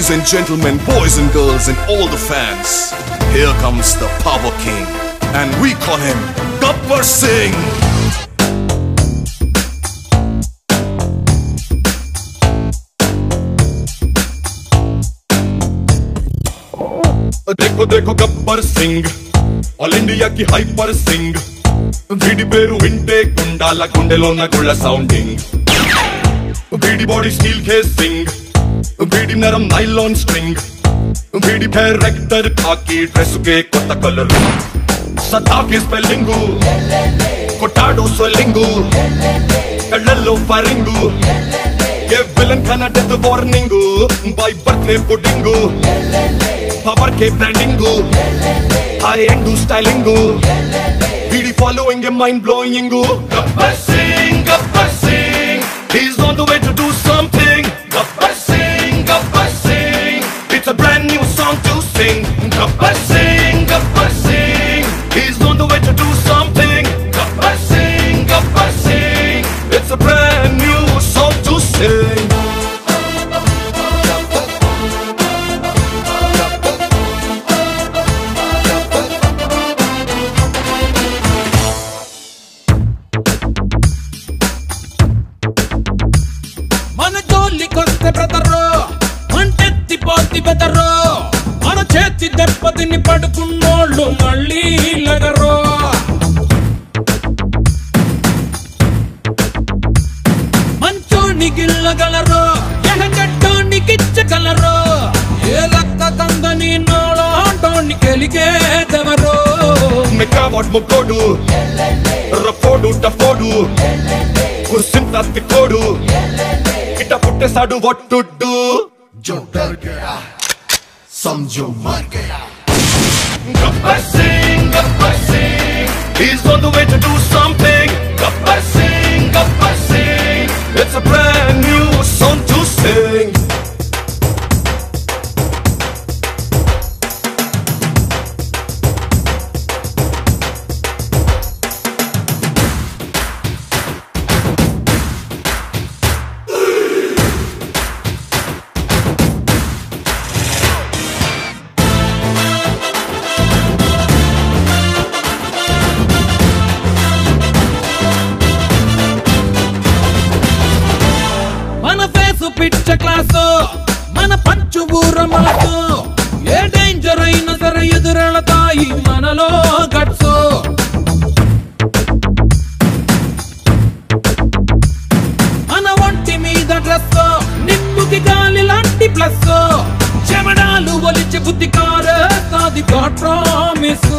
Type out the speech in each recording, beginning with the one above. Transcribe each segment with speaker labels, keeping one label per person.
Speaker 1: Ladies and gentlemen, boys and girls and all the fans, here comes the Power King, and we call him Gabbar Singh. देखो देखो Gabbar Singh all India की hyper Singh వీడి పేరు వింటే గుండాల గుండెలోన గుళ్ళ sounding వీడి body steel casing వీడి నరం నైలాన్ స్ట్రింగ్ వీడి డైరెక్టర్ కాకి డ్రెస్ కే కొత్త కలర్ సదా కే స్పెల్లింగ్ కొట్టాడో స్వెల్లింగ్ కళ్ళల్లో ఫైరింగ్ ఏ విలన్ కన్నా death warning by birthday pudding power కే బ్రాండింగ్ హై ఎండ్ స్టైలింగ్ వీడి ఫాలోయింగ్ ఏ mind blowing Gabbar Singh he's on the way to do something. Gabbar Singh it's a brand new song to sing. Gabbar Singh he's on the way to do something. Gabbar Singh it's a brand new song to sing.
Speaker 2: మన చేతి దెబ్బతిని పడుకున్నోళ్ళు మళ్ళీ లగరో మంచోని గిల్లగలరో ఎహగట్టోని గిచ్చగలరో ఏ లక్క కందని నోళాటోని కెలిగేదెవరో
Speaker 1: మెకావాట్ మొక్కోడు రఫోడు టఫోడు కుర్సింత తిక్కోడు ఇట పుట్టేసాడు వట్టుడ్డు
Speaker 3: जो डर गया समझो मर गया.
Speaker 1: Gabbar Singh he's on the way to do something. Gabbar Singh it's a brand new song to sing.
Speaker 2: పిచ్చ క్లాసు మన పంచు ఊర మనసు ఏ డేంజర్ అయినా సరే ఎదురెళతాయి మనలో గట్సు మన ఒంటి మీద డ్రెస్ నిప్పుకి గాలి లాంటి ప్లస్ చెమడాలు ఒలిచి బుద్ధి కారేస్తాది గాడ్ ప్రామిస్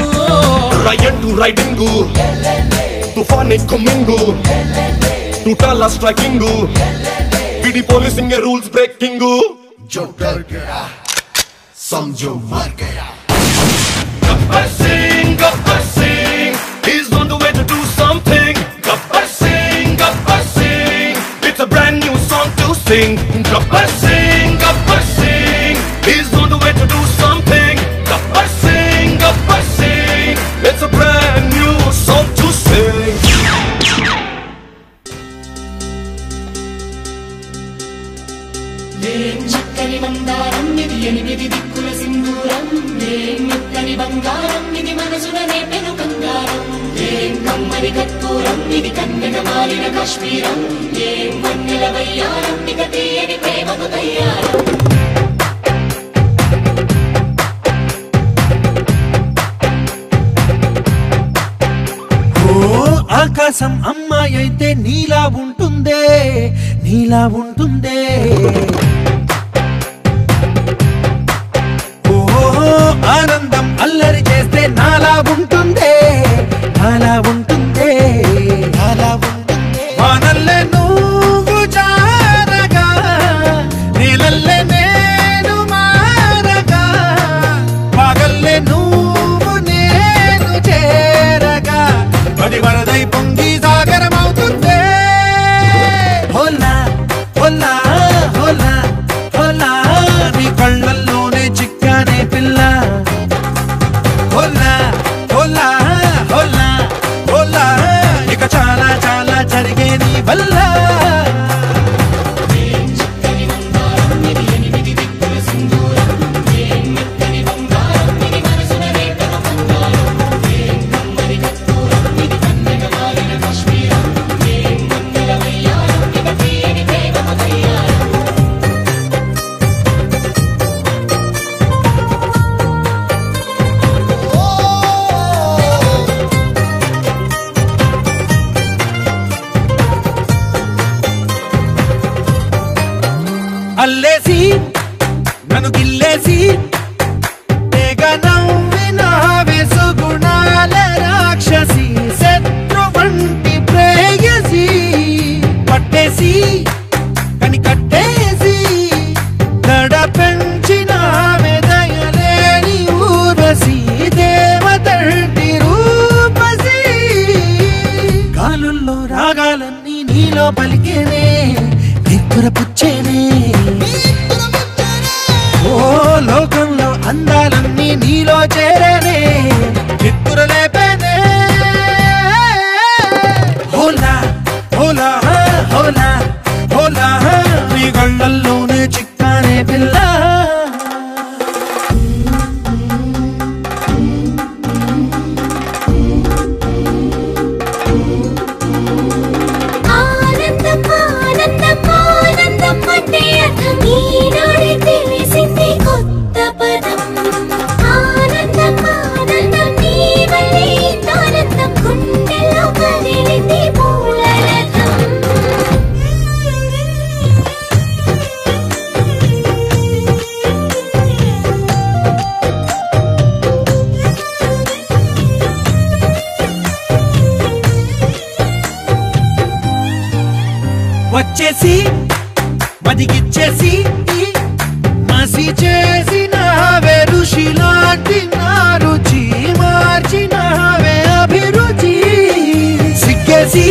Speaker 1: రయన్ టు రైడింగ్ తుఫాన్ కమింగ్ టూటాల స్ట్రైకింగ్ बीडी पोलिसिंग के रूल्स ब्रेकिंग
Speaker 3: जो डर गया समझो मर गया.
Speaker 1: Gabbar Singh he's on the way to do something. Gabbar Singh it's a brand new song to sing. Gabbar Singh he's on the way to do something. Gabbar Singh it's a brand new song to sing.
Speaker 4: చక్కని మందారం ఇది ఎనిమిది దిక్కుల సింధూరం ఏం మెత్తని బంగారం ఇది మనసుననే పెను కంగారం ఏం కమ్మని కర్పూరం ఇది కన్నెగ మారిన కాశ్మీరం ఏం వన్నెల వయ్యారం ఇక తీయని ప్రేమకు తయ్యారం
Speaker 2: ఆకాశం అమ్మాయి అయితే నీలా ఉంటుందే ఆనందం అల్లరి చేస్తే నాలా ఉంటుందే వానల్లే నువ్వు జారగా నీలల్లే నేను మారగా పగల్లే నువ్వు నేను చేరగా పడి వరదై పొంగి సాగరమవుతుందే హోలా హోలా హోలా నన్ను గిల్లేసి తెగ నవ్వినావే సుగుణాల రాక్షసి శత్రు వంటి ప్రేయసి పట్టేసి కని కట్టేసి దడ పెంచినావే దయలేని ఊర్వశి దేవతంటి రూపసి గాలుల్లో రాగాలన్నీ నీలో పలికేనే నిక్కుర పుచ్చేనే ఓ లోకంలో అందాలన్నీ నీలో చేరేనే నిక్కుర లేపేనే హోలా హోలా హోలా హోలా నీ కళ్ళల్లోనే చిక్కానే పిల్ల వచ్చేసి బదిగిచ్చేసి మసి చేసినావే ఋషి లాంటి నా రుచి మార్చినావే అభిరుచి సిగ్గేసి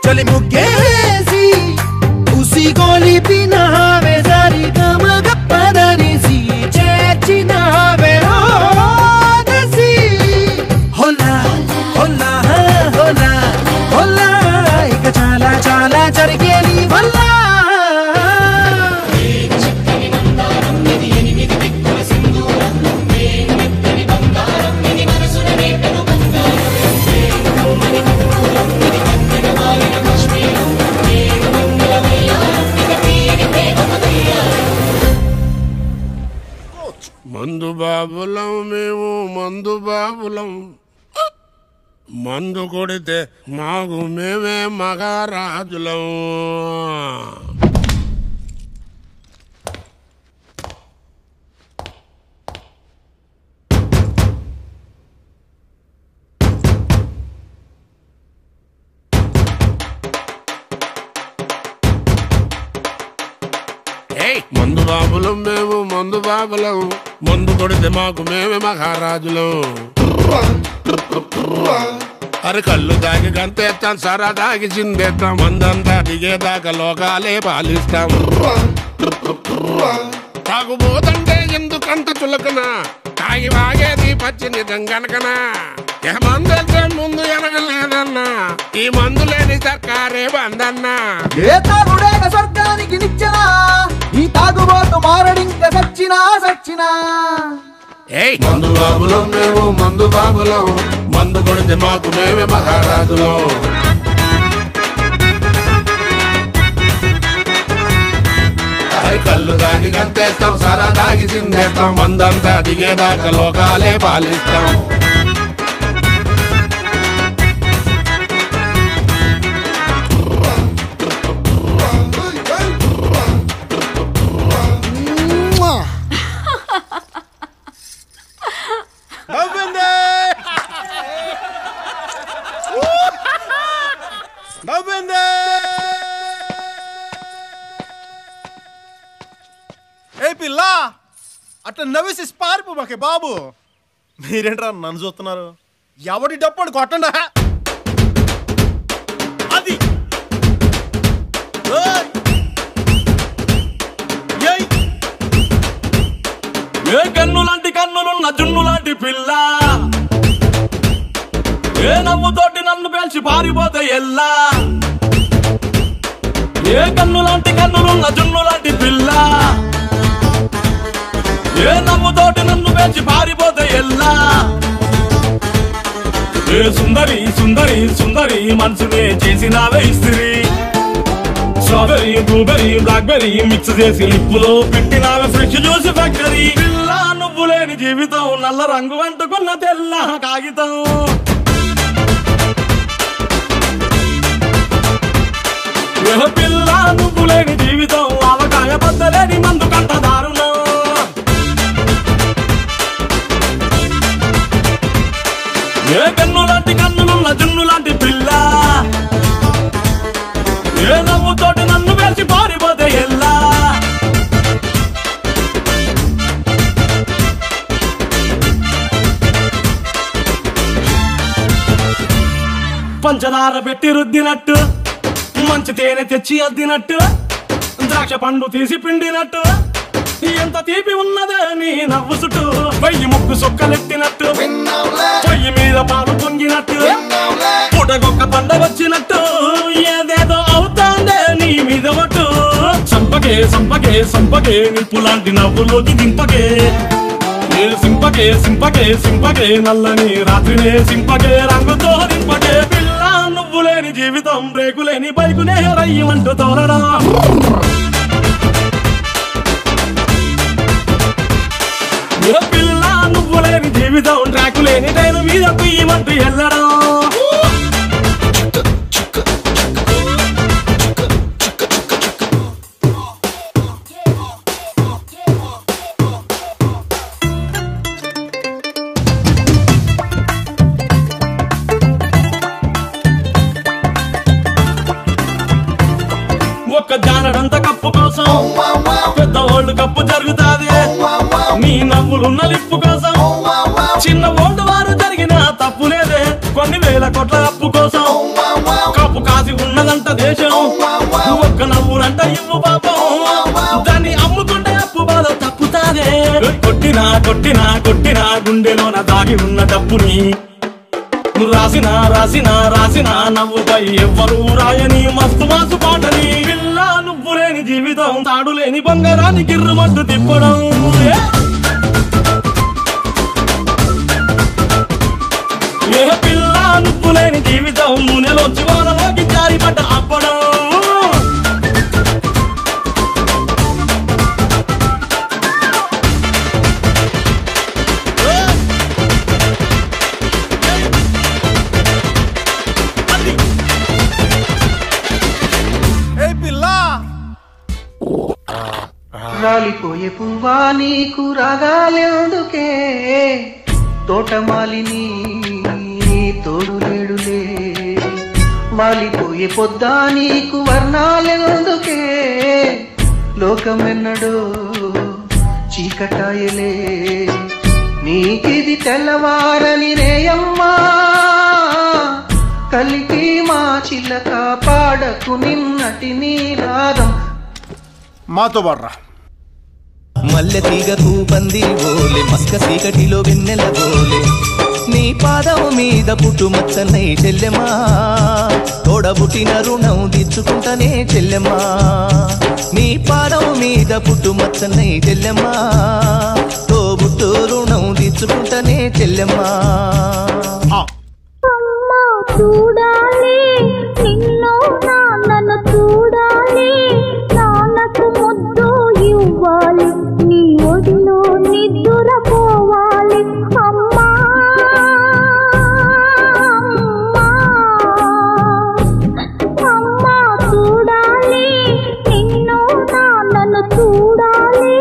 Speaker 2: చలి ముగ్గేసి ఉసి గొలిపినావే సరి గమగ పదనిసి చేర్చినావే ఓదసి హోలా హోలా హోలా హోలా ఇక చాలా చాలా జరిగేది వల్ల
Speaker 5: మందు బాబులం మేము మందు బాబులం మందు కొడితే మాకు మేమే మగారాజులం మందు బాబులం మేము మందు బాబులం మందు కొడితే మాకు మేమే మహారాజులం అరే కళ్ళు తాగి గంతేస్తాం సరా తాగి చిందేస్తాం మందంతా దిగేదాకా లోకాలే పాలిస్తాం తాగుబోతంటే ఎందుకంత చులకన తాగి వాగేది పచ్చి నిజం గనకనా మందంటే ముందు ఎనగలేదన్నా ఈ మందు లేని సర్కారే బందన్నా
Speaker 6: ఏ తాగుడేక స్వర్గానికి నిచ్చనా ఈ తాగుబోతు మారడింక సచ్చినా సచ్చినా
Speaker 5: మందు బాబులం మేము మందు బాబులం మందు కొడితే మాకు మేమే మహారాజులం కళ్ళు దాగి గంతేస్తాం సరా దాగి చిందేస్తాం మందంతా దిగేదాకా లోకాలే పాలిస్తాం
Speaker 2: ఏ పిల్ల అట్లా నవ్వేసి పారిపో మాకే బాబు మీరేంట్రా నన్ను చూస్తున్నారు ఎవడి డప్పుడు కొట్టండా అది
Speaker 7: ఏ కన్ను లాంటి కన్నులున్న జున్ను లాంటి పిల్ల ఏ నవ్వుతోటి నన్ను పేల్చి పారిపోతే ఎల్లా ఏ కన్ను లాంటి కన్నులున్న జున్ను లాంటి పిల్ల ఏ నవ్వుతోటి నన్ను పేల్చి పారిపోతే ఎల్లా ఏ సుందరి సుందరి సుందరి మనసునే చేసినావే ఇస్త్రీ స్ట్రాబెరీ బ్లూబెరీ బ్లాక్బెరీ మిక్స్ చేసి లిప్పులో పెట్టినావే ఫ్రెష్ జ్యూస్ ఫ్యాక్టరీ పిల్ల నువ్వు లేని జీవితం నల్ల రంగు అంటుకున్న తెల్ల కాగితం పిల్ల నువ్వు లేని జీవితం అవకాయ బద్దలేని మందు కంట దారుణం. ఏ కన్ను లాంటి కన్నులున్న జున్ను లాంటి పిల్ల, ఏ నవ్వుతోటి నన్ను వేసి పారిపోతే ఎల్లా. పంచదార పెట్టి రుద్దినట్టు, మంచి తేనె తెచ్చి అద్దినట్టు, ద్రాక్ష పండు తీసి పిండినట్టు, ఎంత తీపి ఉన్నదే నీ నవ్వు చుట్టూ. వెయ్యి ముగ్గు సొక్కలెట్టినట్టు, పొయ్యి మీద పాలు పొంగినట్టు, పుటగొక్క పండ వచ్చినట్టు, ఏదేదో అవుతాందే నీ మీద ఒట్టు. సంపకే సంపకే సంపకే నిప్పు లాంటి నవ్వులోకి దింపకే, సింపకే సింపకే సింపకే నల్లని రాత్రినే సింపకే రంగుతో దింపకే. పిల్ల నువ్వు లేని జీవితం బ్రేకు లేని బైకునే రయ్యమంటూ తోరడా. పిల్ల నువ్వు లేని జీవితం ట్రాకు లేని ట్రైను మీద కుయ్యమంటూ ఎల్లడం. ఒక్క జానడంత కప్పు కోసం పెద్ద ఓల్డ్ కప్పు జరుగుతాది. నీ నవ్వులున్న లిప్పు కోసం చిన్న ఓల్డ్ వారు జరిగిన తప్పు లేదే. కొన్ని వేల కోట్ల అప్పు కోసం కప్పు కాసి ఉన్నదంట దేశం. ఒక్క నవ్వులంట ఇవ్వు పాపం, దాన్ని అమ్ముకుంటే అప్పు బాధ తప్పుతాదే. కొట్టినా కొట్టినా కొట్టినా గుండెలోన దాగి ఉన్న డప్పుని రాసిన రాసిన రాసిన నవ్వుపై ఎవ్వరూ రాయని మస్తు మాసు పాటని. పిల్ల నువ్వు లేని జీవితం తాడు లేని బంగారాన్ని గిర్రుమంటూ తిప్పడం. ఏ పిల్ల నువ్వు లేని జీవితం నూనెలోంచి వానలోకి జారి పడ్డ అప్పడం.
Speaker 8: రాలిపోయే పువ్వా నీకు రాగాలెందుకే, తోటమాలిని తోడు లేడులే. వాలిపోయే పొద్దా నీకు వర్ణాలెందుకే, లోకమెన్నడో చీకటాయలే. నీకిది తెల్లవారని రేయమ్మా, కలికి మా చిల్లక పాడకు నిన్నటి నీరాగం.
Speaker 2: మాతో పాడరా.
Speaker 9: మల్లె తీగకు పంది ఓలే, మస్క చీకటిలో వెన్నెల ఓలే. నీ పాదం మీద పుట్టుమచ్చనే చెల్లెమా, తోడబుట్టిన రుణం తీర్చుకుంటానే చెల్లెమా. నీ పాదం మీద పుట్టుమచ్చనే చెల్లెమా, తోబుట్టు రుణం తీర్చుకుంటానే చెల్లెమా.
Speaker 10: చూడాలి నిన్ను నాన్నను చూడాలి, నాన్నకు ముద్దు ఇవ్వాలి, నీ ఒడిలో నిద్దురపోవాలి. అమ్మా అమ్మా చూడాలి నిన్ను నాన్నను చూడాలి,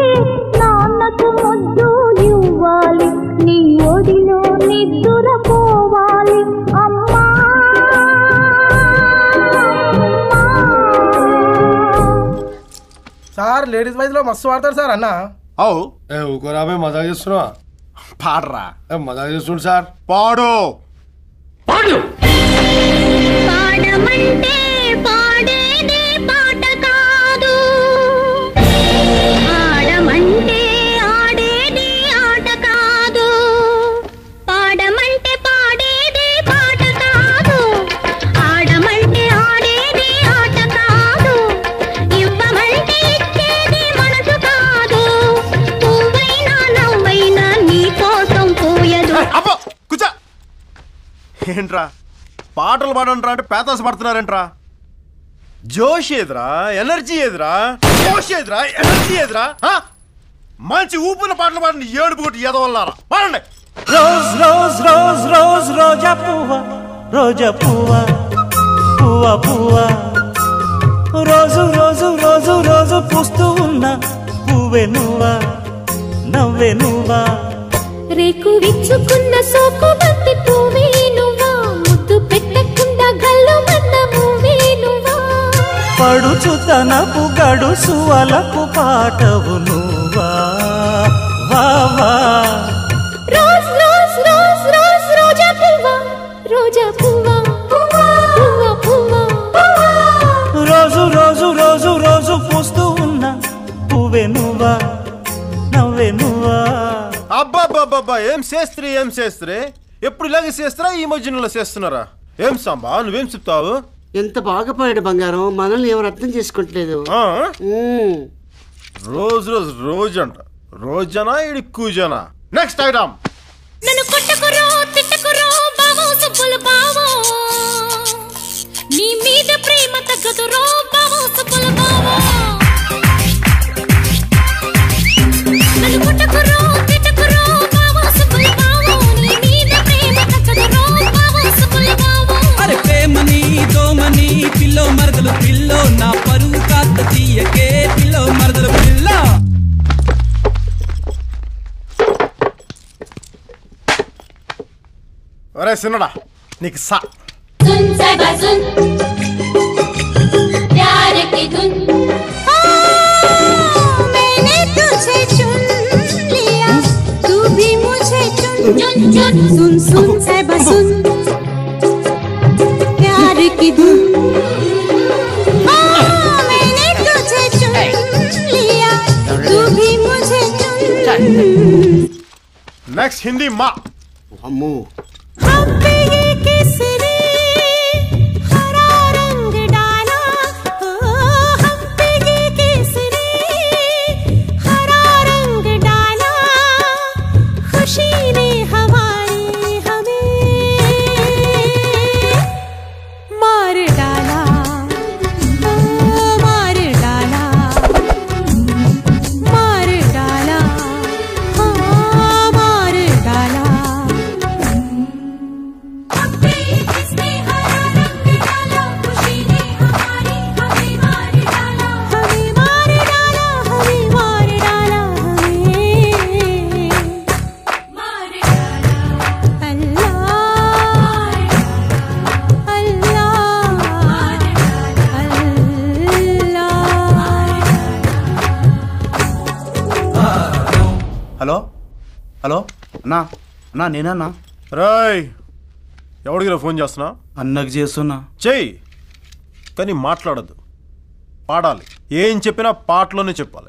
Speaker 10: నాన్నకు ముద్దు ఇవ్వాలి, నీ ఒడిలో నిద్దురపోవాలి. అమ్మా
Speaker 11: సార్ లేడీస్ వైజ్ లో మస్తు వాడతారు సార్ అన్న.
Speaker 2: అవు
Speaker 11: ఊకోరాబే మజా చేస్తున్నా.
Speaker 2: పాడరా.
Speaker 11: మజా చేస్తుండు సార్.
Speaker 2: పాడు
Speaker 10: పాడమంటే పాడేది పాట కాదు, ఆడమంటే ఆడేది ఆట కాదు. పాడమంటే పాడేది పాట కాదు, ఆడమంటే ఆడేది ఆట కాదు. ఇవ్వమంటే ఇచ్చేది మనసు కాదు, పువ్వైనా నవ్వైనా నీ కోసం పోయదు.
Speaker 2: కూర్చో. ఏంట్రా పాటలు పాడంట్రా అంటే పేతాస పడుతున్నారేంట్రా? జోష్ ఏదిరా, ఎనర్జీ ఏదిరా, జోష్ ఏదిరా, ఎనర్జీ ఏదిరా? మంచి ఊపిన పాటలు పాడండి, ఏడుపు కొట్టి ఎదవల్లారా పాడండి.
Speaker 12: రోజ్ రోజ్ రోజ్ రోజ్ రోజా పువ్వ, రోజా పువ్వ, పువ్వ పువ్వ, రోజు రోజు రోజు రోజు పూస్తూ ఉన్న పువ్వే నువ్వా నవ్వే నువ్వా
Speaker 10: రేకు విచ్చుకున్న సోకు బంతి పువ్వే నువ్వా ముద్దు పెట్టకుండా గల్లు మన్న పువ్వే నువ్వా
Speaker 12: పడుచుతనపు గడుసు అలకు పాటవు నువ్వా వా వా
Speaker 10: రోజ్ రోజ్ రోజ్ రోజ్ రోజా పువ్వా పువ్వా పువ్వా
Speaker 12: రోజు రోజు రోజు రోజు పూస్తూ ఉన్న పువ్వే నువ్వా నవ్వే నువ్వా
Speaker 2: అబ్బాబ్బాబ్బా ఏం చేస్త్రీ ఎప్పుడు ఇలాగే చేస్తారా ఈ మధ్యలో చేస్తున్నారా ఏం సాంబా నువ్వేం చెప్తావు
Speaker 13: ఎంత బాగా పాడాడు బంగారం మనల్ని ఎవరు అర్థం చేసుకుంటలేదు
Speaker 2: రోజు రోజు రోజంట రోజనా ఇడి కూజనా నెక్స్ట్ ఐటమ్
Speaker 10: నన్ను కొట్టకురో తిట్టకురో బావో సుబ్బులు బావో నీ మీద ప్రేమ తగ్గదురో బావో సుబ్బులు బావో నన్ను కొట్టకురో తిట్టకురో బావో సుబ్బులు బావో నీ మీద ప్రేమ తగ్గదురో బావో సుబ్బులు బావో
Speaker 14: అరే ప్రేమని దోమని పిల్లో మరదలు పిల్లో నా పరువు కాస్త తీయకే పిల్లో మరదలు పిల్ల
Speaker 2: ఒరే సిన్నడా నీకు సా
Speaker 4: सुन साहिबा सुन प्यार की धुन
Speaker 10: मैंने तुझे चुन लिया तू भी मुझे चुन
Speaker 4: चुन चुन
Speaker 10: सुन सुन साहिबा सुन प्यार की धुन मैंने तुझे चुन लिया तू भी मुझे चुन
Speaker 2: నెక్స్ట్ హిందీ మా
Speaker 13: అమ్మో
Speaker 10: हम पे ये केसरी हरा रंग डाला हम पे ये केसरी हरा रंग डाला खुशी ने हमारी हमें मार डाला मार डाला मार डाला मार डाला
Speaker 15: హలో హలో అన్నా అన్నా నేనన్నా
Speaker 2: రాయ్ ఎవడికి ఫోన్ చేస్తున్నా
Speaker 15: అన్నకు చేస్తున్నా
Speaker 2: చెయ్యి కానీ మాట్లాడద్దు పాడాలి ఏం చెప్పినా పాటలోనే చెప్పాలి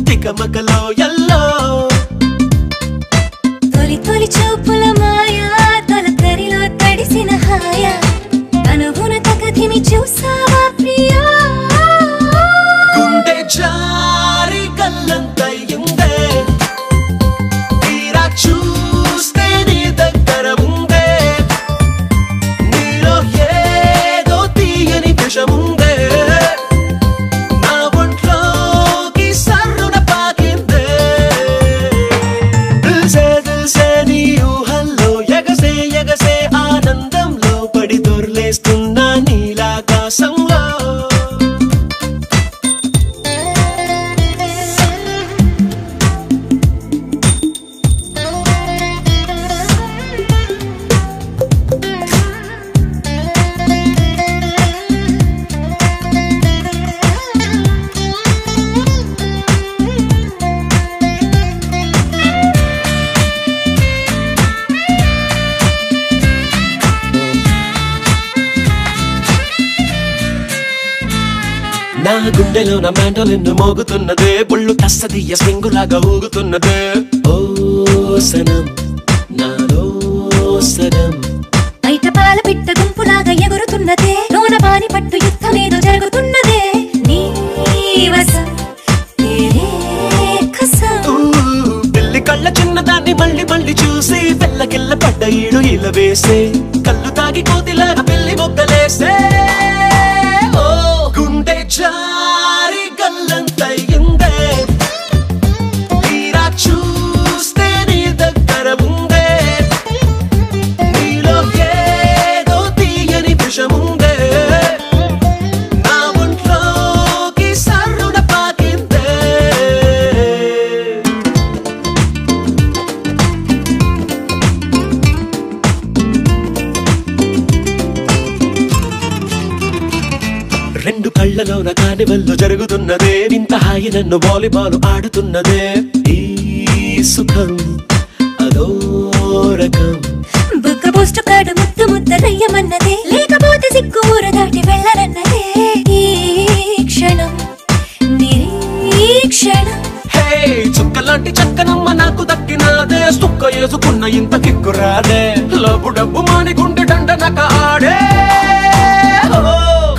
Speaker 16: తికమకలో ఎల్లో
Speaker 10: తొలి తొలి చూపుల మాయా తొలకరిలో తడిసిన హాయ అనువున తగదిమి చూసావా ప్రియా
Speaker 16: గుండె జారి గల్లంతయ్యిందే తీరా చూస్తే నీ దగ్గర నా గుండెలో నా మ్యాండోలిన్ మోగుతున్నదే బుళ్ళు కస్తదీయ స్వింగులాగా ఊగుతున్నదే ఓ సనం నాలో సనం
Speaker 10: బయట పాల పిట్ట గుంపులాగా ఎగురుతున్నదే లోన పాని పట్టు యుద్ధం ఏదో జరుగుతున్నదే నీ వసం తేరే కసం
Speaker 16: పిల్లి కళ్ళ చిన్నదాన్ని మళ్ళీ మళ్ళీ చూసి పిల్లకిల్ల పడ్డ ఈడు ఇలా వేసే కళ్ళు తాగి కోతిలాగా పిల్లి మొగ్గలేసే ఓ గుండె జారి గల్లంతయ్యిందే తీరా చూస్తే నీ దగ్గర ఉందే నీలో ఏదో తీయని విషముందే నా ఒంట్లోకి సర్రున పాకిందే రెండు కళ్ళలోన కానివల్లో జరుగుతున్నదే ఇంత హాయి నన్ను వాలీబాల్ ఆడుతున్నదే ఈ సుఖం అదో రకం
Speaker 10: బుక్క పోస్టు కాడు ముద్దు ముద్దరయ్యమన్నదే లేకపోతే సిగ్గు ఊర దాటి వెళ్ళనన్నదే ఈ క్షణం నిరీక్షణం
Speaker 16: హే చుక్కలాంటి చక్కనమ్మ నాకు దక్కినదే సుక్క వేసుకున్న ఇంత కిక్కురాదే లబ్బు డబ్బు మాని గుండె దండనక ఆడే ఓ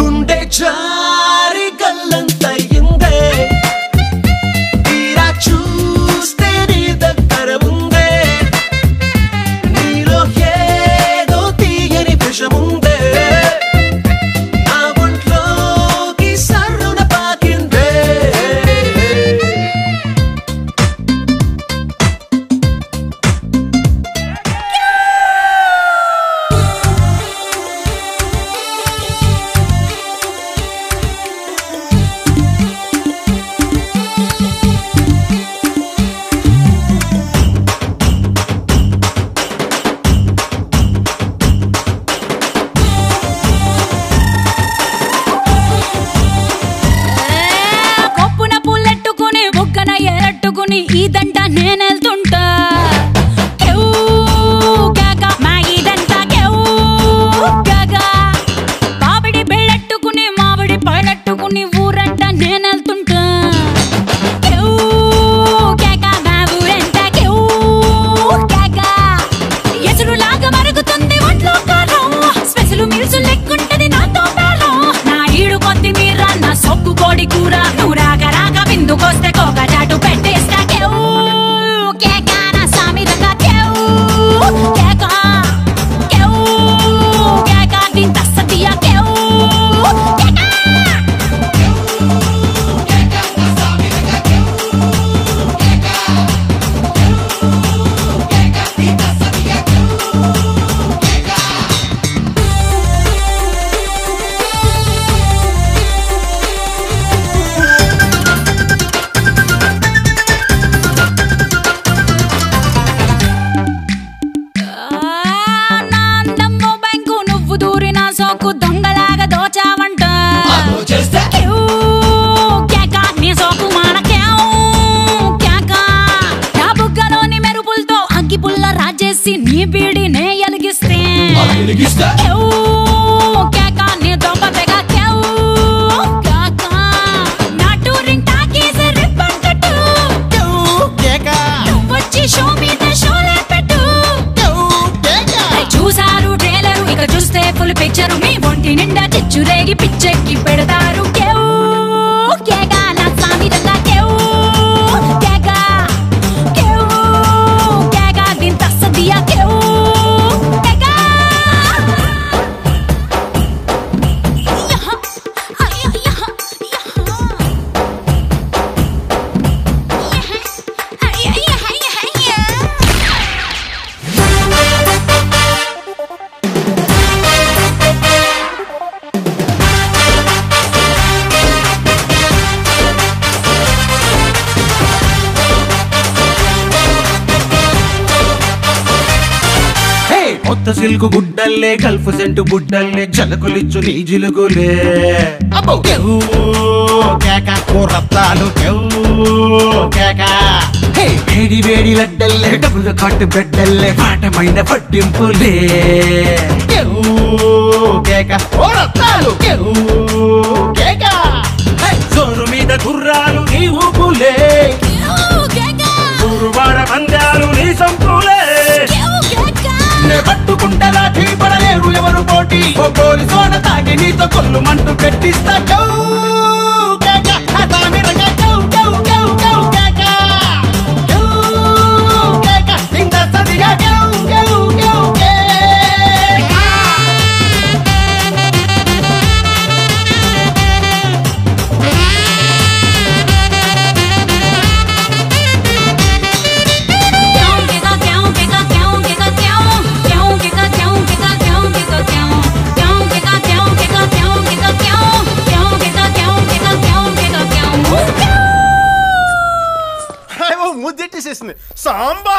Speaker 16: గుండె జారి గల్లంతయ్యిందే తీరా చూస్తే నీ దగ్గర ఉందే నీలో ఏదో తీయని విషముందే నా ఒంట్లోకి సర్రున పాకిందే
Speaker 17: కొప్పున పుల్లెట్టుకుని బుగ్గన ఎరట్టుకుని ఈ దంట నేనెళ్తుంటా కేవ్ కేక మా ఈ దంట కేవ్ కేక బాబడి బెళ్ళట్టుకుని మాబడి పళ్ళట్టుకుని ఊరంట నేనెళ్తుంటా కేవ్ కేక మా ఊరంట కేవ్ కేక ఎసురులాగా మరుగుతుంది ఒంట్లో కారం స్పెషల్ మీల్స్ లెక్కుంటది నాతో బేరం నా ఈడు కొద్ది మీరా నా సొక్కు కోడి కూర నువ్వు రాక రాక విందుకొస్తే కోక చాటు పెట్టేస్తా కేవ్ కేక నా సామి రంగా కేవ్ కేక కేవ్ కేక దీని తస్తదియ కేవ్ కేక నా అందమ్మో బ్యాంకు నువ్వు దూరిన సోకు దొంగలాగా దోచావంట కేవ్ కేక నీ సోకు మాన కేవ్ కేక నా బుగ్గలోని మెరుపులతో అగ్గి పుల్ల రాజేసి నీ బీడినే ఎలిగిస్తే కేవ్ కేక నీ దొంగ తెగ కేవ్ కేక నా టూరింగ్ టాకీస్ రిబ్బన్ కట్టు నువ్వొచ్చి షో మీద షోలే పెట్టు చూసారు ట్రైలరు ఇక చూస్తే ఫుల్ పిక్చరు మీ ఒంటి నిండా చిచ్చురేగి పిచ్చెక్కి పెడతారు కేవ్ కేక నా సామి రంగా కేవ్ కేక కేవ్ కేక దీని తస్తదియ కేవ్ కేక
Speaker 18: కొత్త సిల్కు గుడ్డల్లే గల్ఫ్ సెంటు బుడ్డల్లే జలకులిచ్చు నీ జిలుగులే కేక కూరత్తాలు కేక వేడి వేడి లడ్డల్లే డబ్బులు కట్టు బిడ్డల్లే పాటమైన పట్టింపులే కేక కూరత్తాలు కేక జోరు మీద గుర్రాలు నీ ఊపులే ఊరువాడ పందాలు నీ సంపులే నే పట్టుకుంటే లాఠీ పడలేరు ఎవరు పోటీ ఓ కోరి సోన తాగి నీతో కొల్లు మంటూ పెట్టిస్తా చౌ కేక హతామిరగా చౌ చౌ చౌ చౌ కేక చౌ కేక ఇంత సదిగా చౌ చౌ చౌ
Speaker 2: ముద్దెట్టేసేసింది సాంబా